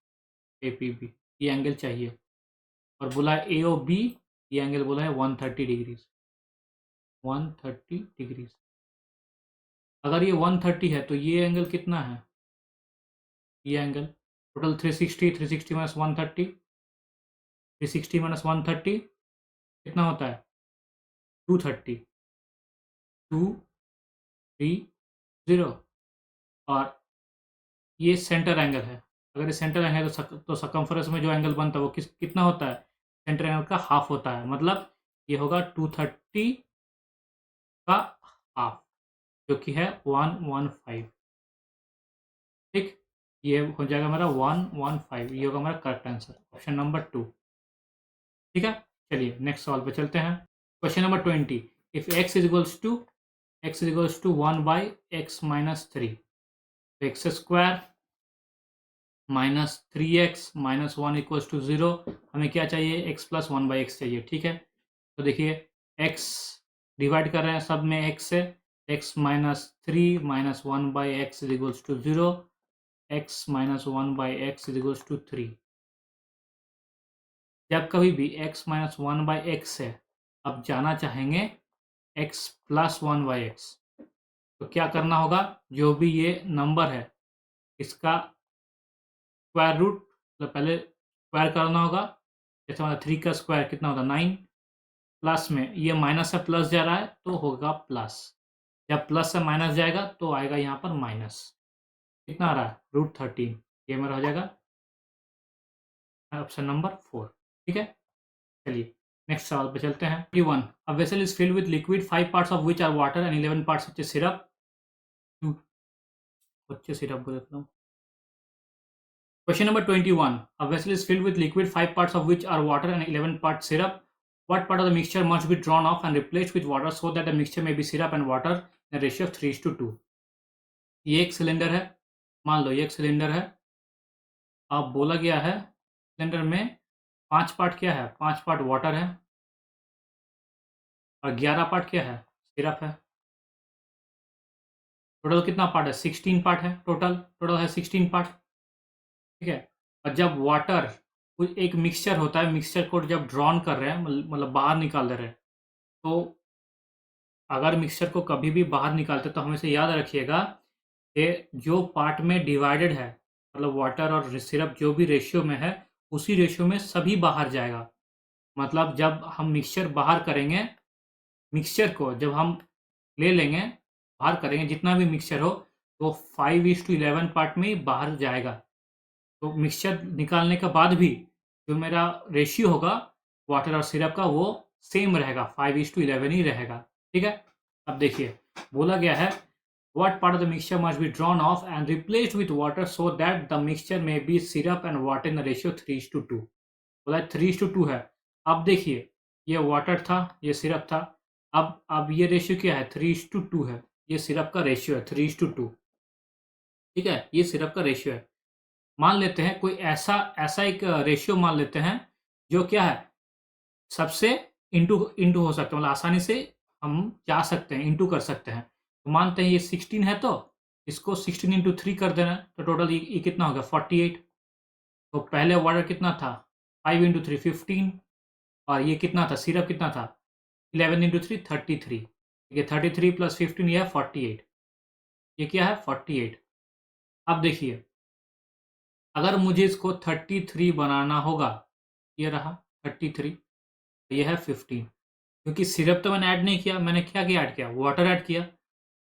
APB ये एंगल चाहिए, और बोला है AOB, ये एंगल बोला है 130 डिग्रीज, 130 डिग्रीज। अगर ये 130 है तो ये एंगल कितना है? ये एंगल टोटल 360, 360 माइनस 130, 360 माइनस 130 कितना होता है? 230, 230, और ये सेंटर एंगल है। अगर ये सेंटर एंगल है तो सर्कम्फरेंस में जो एंगल बनता है वो कितना होता है? सेंटर एंगल का हाफ होता है, मतलब ये होगा 230 का हाफ, जो कि है 115। ठीक, ये हो जाएगा मेरा 115, ये होगा मेरा करेक्ट आंसर, ऑप्शन नंबर 2। ठीक है, चलिए नेक्स्ट सवाल पे चलते हैं। Question number 20, if x is equals to 1/x minus 3, X square minus 3x minus 1 equals to 0, हमें क्या चाहिए? x प्लस 1/x चाहिए। ठीक है, तो देखिए x डिवाइड कर रहे हैं सब में x से, x minus 3 minus 1/x is equals to 0, x minus 1/x is equals to 3। जब कभी भी x माइनस 1/x है, अब जाना चाहेंगे x प्लस 1/x, तो क्या करना होगा? जो भी ये नंबर है इसका स्क्वायर रूट, मतलब पहले स्क्वायर करना होगा। जैसे मतलब 3 का स्क्वायर कितना होता है? 9, प्लस में ये माइनस से प्लस जा रहा है तो होगा प्लस, जब प्लस से माइनस जाएगा तो आएगा यहाँ पर माइनस। कितना आ रहा है? √13, ये मेरा हो जाएगा ऑप्शन नंबर 4। ठीक है, चलिए नेक्स्ट सवाल पे चलते हैं। 21, a vessel is filled with liquid 5 parts of which are water and 11 parts of syrup. बच्चे सिरप बोल देता हूँ। Question number 21. A vessel is filled with liquid, 5 parts of which are water and 11 parts syrup. What part of the mixture must be drawn off and replaced with water so that the mixture may be syrup and water in a ratio of 3:2? ये एक cylinder है, मान लो ये एक cylinder है। अब बोला गया है सिलेंडर में 5 पार्ट क्या है? 5 पार्ट वाटर है और 11 पार्ट क्या है? सिरप है। टोटल कितना पार्ट है? 16 पार्ट है। टोटल है 16 पार्ट। ठीक है, और जब वाटर एक मिक्सचर होता है, मिक्सचर को जब ड्रॉन कर रहे हैं, मतलब बाहर निकाल दे रहे हैं, तो अगर मिक्सचर को कभी भी बाहर निकालते तो हमेशा याद रखिएगा कि जो पार्ट में डिवाइडेड है, मतलब वाटर और सिरप जो भी रेशियो में है, उसी रेशियो में सभी बाहर जाएगा। मतलब जब हम मिक्सचर बाहर करेंगे, मिक्सचर को जब हम ले लेंगे, बाहर करेंगे जितना भी मिक्सचर हो, तो 5:11 पार्ट में ही बाहर जाएगा। तो मिक्सचर निकालने के बाद भी जो मेरा रेशियो होगा वाटर और सिरप का, वो सेम रहेगा, 5:11 ही रहेगा। ठीक है, अब देखिए बोला गया है what part of the mixture must be drawn off and replaced with water so that the mixture may be syrup and water in the ratio 3:2। बोला 3:2 है। अब देखिए ये वाटर था, ये सिरप था, अब ये रेशियो क्या है? 3:2 है। ये सिरप का रेशियो है 3:2। ठीक है, ये सिरप का रेशियो है। मान लेते हैं कोई ऐसा एक रेशियो मान लेते हैं जो क्या है, सबसे इंटू इंटू हो सकता है, मतलब आसानी से हम जा सकते हैं, इंटू कर सकते हैं। तो मानते हैं ये 16 है, तो इसको 16 इंटू 3 कर देना, तो टोटल ये कितना हो गया? 48। तो पहले वाटर कितना था? 5 इंटू 3 15, और ये कितना था? सिरप कितना था? 11 इंटू 3 33। ये 33 प्लस 15 ये है 48। ये क्या है? 48। अब देखिए अगर मुझे इसको 33 बनाना होगा, ये रहा 33, ये है 15, क्योंकि सिरप तो मैंने ऐड नहीं किया, मैंने क्या ऐड किया? वाटर ऐड किया।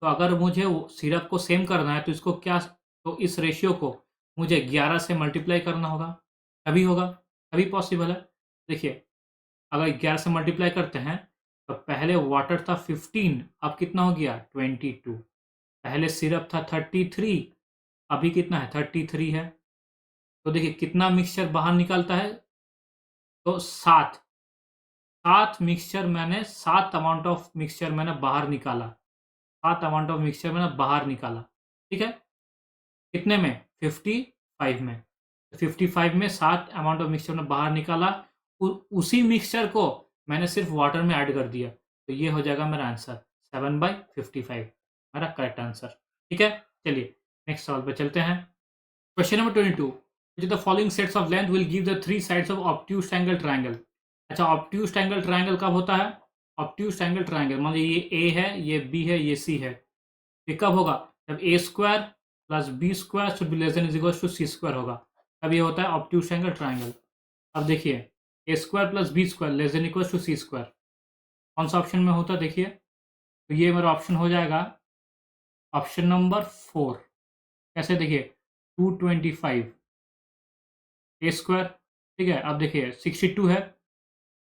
तो अगर मुझे सिरप को सेम करना है तो इसको क्या, तो इस रेशियो को मुझे 11 से मल्टीप्लाई करना होगा, तभी होगा, तभी पॉसिबल है। देखिए, अगर 11 से मल्टीप्लाई करते हैं तो पहले वाटर था 15, अब कितना हो गया 22। पहले सिरप था 33, अभी कितना है 33 है। तो देखिए कितना मिक्सचर बाहर निकलता है, तो 7। 7 मिक्सचर मैंने 7 अमाउंट ऑफ मिक्सचर मैंने बाहर निकाला, 7 अमाउंट ऑफ मिक्सचर मैंने बाहर निकाला। ठीक है, कितने में 55 में। 55 में 7 अमाउंट ऑफ मिक्सचर मैंने बाहर निकाला, उसी मिक्सचर को मैंने सिर्फ वाटर में ऐड कर दिया, तो ये हो जाएगा मेरा आंसर 7/55, मेरा करेक्ट आंसर। ठीक है, चलिए नेक्स्ट सवाल पे चलते हैं। Question number 22, which of the following sets of length will give the three sides of obtuse angle triangle? अच्छा, ऑब्ट्यूज एंगल ट्रायंगल कब होता है? ऑब्ट्यूज एंगल ट्रायंगल मान लीजिए ये ए है, ये बी है, ये सी है। ये कब होगा? जब a square plus b square should be less than is equal to c square होगा, तब ये होता है ऑब्ट्यूज एंगल ट्रायंगल। अब देखिए, a square plus b square less than equal to c square, कौन सा ऑप्शन में होता है? देखिए, तो ये मेरा ऑप्शन हो जाएगा ऑप्शन नंबर 4। कैसे? देखिए 225 ए स्क्वायर, ठीक है। अब देखिए 62 है,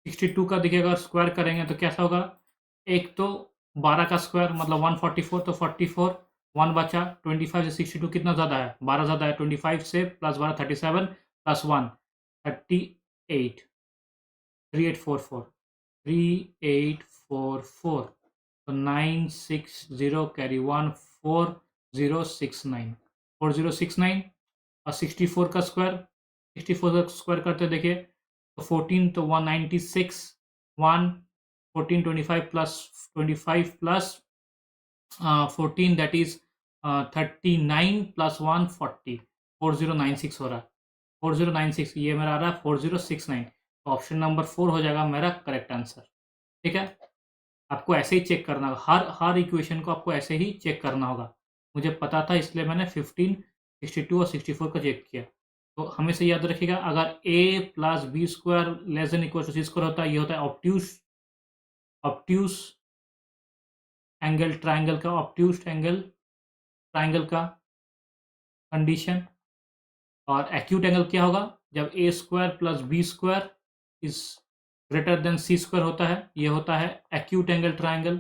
62 का देखिए अगर स्क्वायर करेंगे तो कैसा होगा? एक तो 12 का स्क्वायर मतलब 144, तो 44, 1 बचा, 25 से 62 कितना ज़्यादा है? 12 ज़्यादा है, 25 से प्लस 12 37 प्लस 1 38, 3844, 3844, तो 960 कैरी 1 4069, 4069 और 64 का स्क्वायर, 64 का स्क्वायर करते देखिए तो 14, तो 196, 1 14 25 plus 25 plus 14 that is 39 plus 1 40, 4096 हो रहा है, 4096, ये मेरा आ रहा है 4069। तो ऑप्शन नंबर 4 हो जाएगा मेरा करेक्ट आंसर। ठीक है, आपको ऐसे ही चेक करना होगा, हर हर इक्वेशन को आपको ऐसे ही चेक करना होगा। मुझे पता था इसलिए मैंने 15, 62 और 64 का चेक किया। तो हमेशा याद रखिएगा, अगर a plus b square less than equal to c square होता है, ये होता है ऑब्ट्यूज ऑब्ट्यूज एंगल ट्रायंगल का, ऑब्ट्यूज एंगल ट्रायंगल का कंडीशन। और एक्यूट एंगल क्या होगा? जब a square plus b square is greater than c square होता है, ये होता है एक्यूट एंगल ट्रायंगल।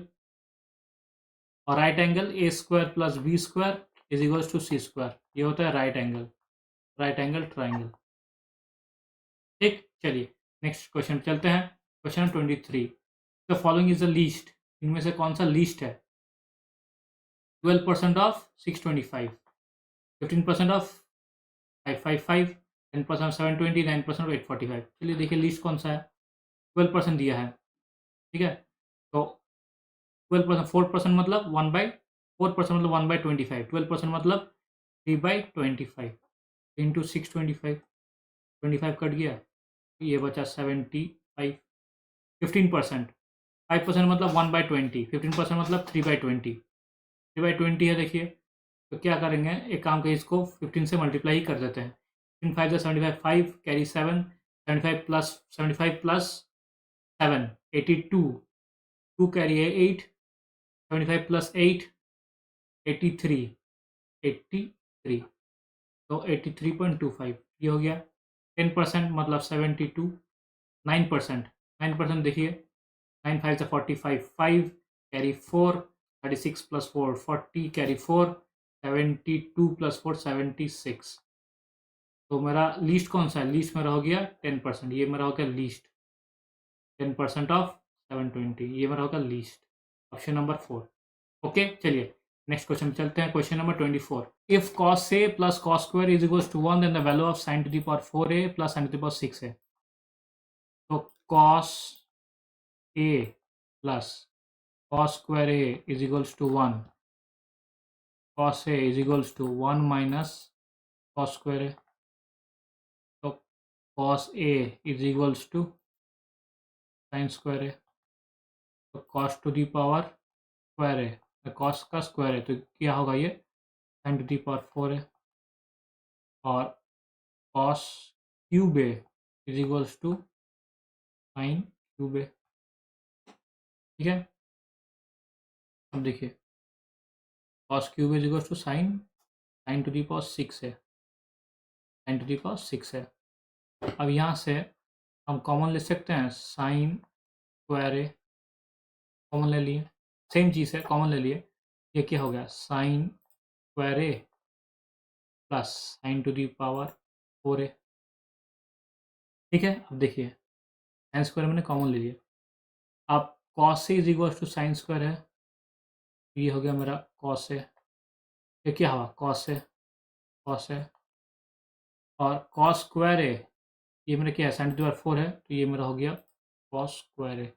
और right angle a square plus b square is equal to c square, ये होता है राइट एंगल ट्राइंगल। ठीक, चलिए नेक्स्ट क्वेश्चन चलते हैं। Question 23, the following is the least, इनमें से कौन सा लीस्ट है? 12% ऑफ 625, 15% ऑफ 555, 10% ऑफ 720, 9% ऑफ 845। चलिए देखिए लीस्ट कौन सा है। 12% दिया है, ठीक है। तो 12%, 4% मतलब 4% मतलब 1/25, 12% मतलब 3/25 इंटू 625, 25 कट गया, ये बचा 75। 15%, 5% मतलब 1/20, 15% मतलब 3/20, 3/20 है। देखिए तो क्या करेंगे, एक काम करिए, इसको 15 से मल्टीप्लाई ही कर देते हैं। 15 5 75, 5 कैरी 7, 75 प्लस 7 82, 2 कैरी है 8, 75 प्लस 8 83, 83, तो 83.25 ये हो गया। 10% मतलब 72, 9%, 9% देखिए 9 5 से 45, 5 कैरी 4, 36 प्लस 4 40 कैरी 4, 72 प्लस 4 76। तो मेरा लीस्ट कौन सा है? लीस्ट मेरा हो गया 10%, ये मेरा हो गया लीस्ट। 10% ऑफ 720, ये मेरा होगा लीस्ट, ऑप्शन नंबर 4। ओके, चलिए नेक्स्ट क्वेश्चन चलते हैं। क्वेश्चन नंबर 24, if cos a plus cos square is equals to 1 then the value of sin to the power 4a plus sin to the power 6a। तो cos a plus cos square a is equals to 1, cos a is equals to 1 minus cos square a, तो cos a is equals to sin square a, तो cos to the power square a, cos का square है तो क्या होगा ये sin to the power 4a, और cos cube a is equals to sin cube a। ठीक है, अब देखिए cos cube is equal to sine to the power 6 है, साइन टू दी पावर 6 है। अब यहाँ से हम कॉमन ले सकते हैं, साइन स्क्वायर ए कॉमन ले लिए, सेम चीज़ है, कॉमन ले लिए। ये क्या हो गया, sine square A plus sine to the power 4a। ठीक है, अब देखिए साइन स्क्वायर मैंने कॉमन ले लिया। अब cos A is equal to sine square है, ये हो गया मेरा कॉस ए। ये क्या हुआ, कॉस ए, कॉस ए और कॉस स्क्वायर ए, ये मेरा क्या है, साइन टू दी पावर 4 है, तो ये मेरा हो गया कॉस स्क्वायर ए।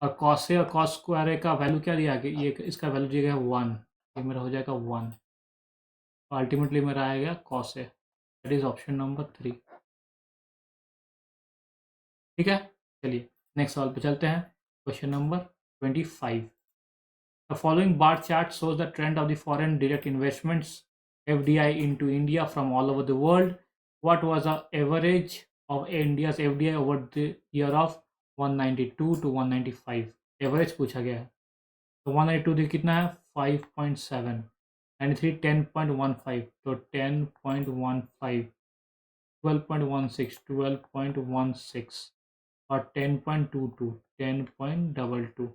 और कॉस ए और कॉस स्क्वायर ए का वैल्यू क्या दिया गया, ये इसका वैल्यू दिया गया 1, ये मेरा हो जाएगा 1। तो अल्टीमेटली मेरा आएगा cos A, that is option number 3। ठीक है, चलिए नेक्स्ट सवाल पे चलते हैं। Question number 25। The following bar chart shows the trend of the foreign direct investments FDI into India from all over the world. What was the average of India's FDI over the year of 192 to 195? Average पूछा गया है, तो 192 कितना है 5.7, 93 10.15, तो 10.15, 12.16, 12.16 और 10.22, 10.22।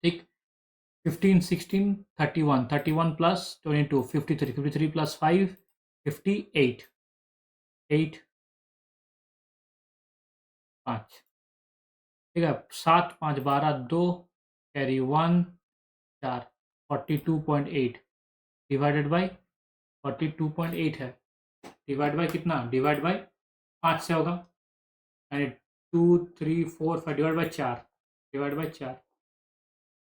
ठीक, 15 16 31, 31 plus 22 53, 53 plus 5 58, 8 5। ठीक है, 7 5 12 2 कैरी 1 4, 42.8 डिवाइडेड बाई 42.8 है, डिवाइड बाई कितना, डिवाइड बाई 5 से होगा, यानी 2 3 4 5 डिवाइड बाई 4, डिवाइड बाई 4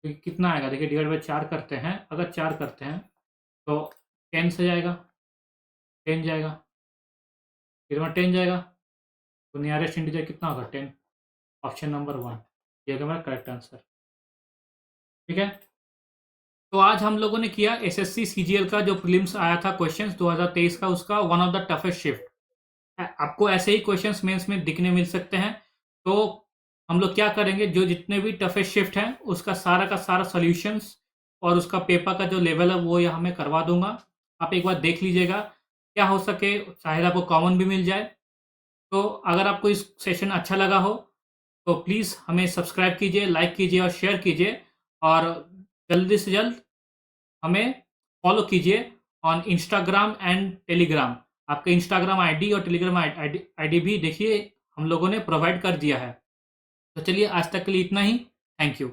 तो कितना आएगा, देखिए डिवाइड बाई 4 करते हैं, अगर 4 करते हैं तो 10 से जाएगा, 10 जाएगा, फिर वहाँ 10 जाएगा, तो नियरेस्ट इंटीजर कितना होगा 10, ऑप्शन नंबर 1 ये होगा मेरा करेक्ट आंसर। ठीक है, तो आज हम लोगों ने किया SSC CGL का जो प्रीलिम्स आया था क्वेश्चंस 2023 का, उसका one of the toughest shift. आपको ऐसे ही क्वेश्चंस मेंस में दिखने मिल सकते हैं, तो हम लोग क्या करेंगे, जो जितने भी टफेस्ट शिफ्ट हैं उसका सारा का सारा सॉल्यूशंस और उसका पेपर का जो लेवल है वो यहाँ मैं करवा दूंगा। आप एक बार देख लीजिएगा, क्या हो सके शायद आपको कॉमन भी मिल जाए। तो अगर आपको इस सेशन अच्छा लगा हो तो प्लीज़ हमें सब्सक्राइब कीजिए, लाइक कीजिए और शेयर कीजिए, और जल्दी से जल्द हमें फॉलो कीजिए ऑन इंस्टाग्राम एंड टेलीग्राम। आपका इंस्टाग्राम आईडी और टेलीग्राम आईडी भी देखिए हम लोगों ने प्रोवाइड कर दिया है। तो चलिए आज तक के लिए इतना ही, थैंक यू।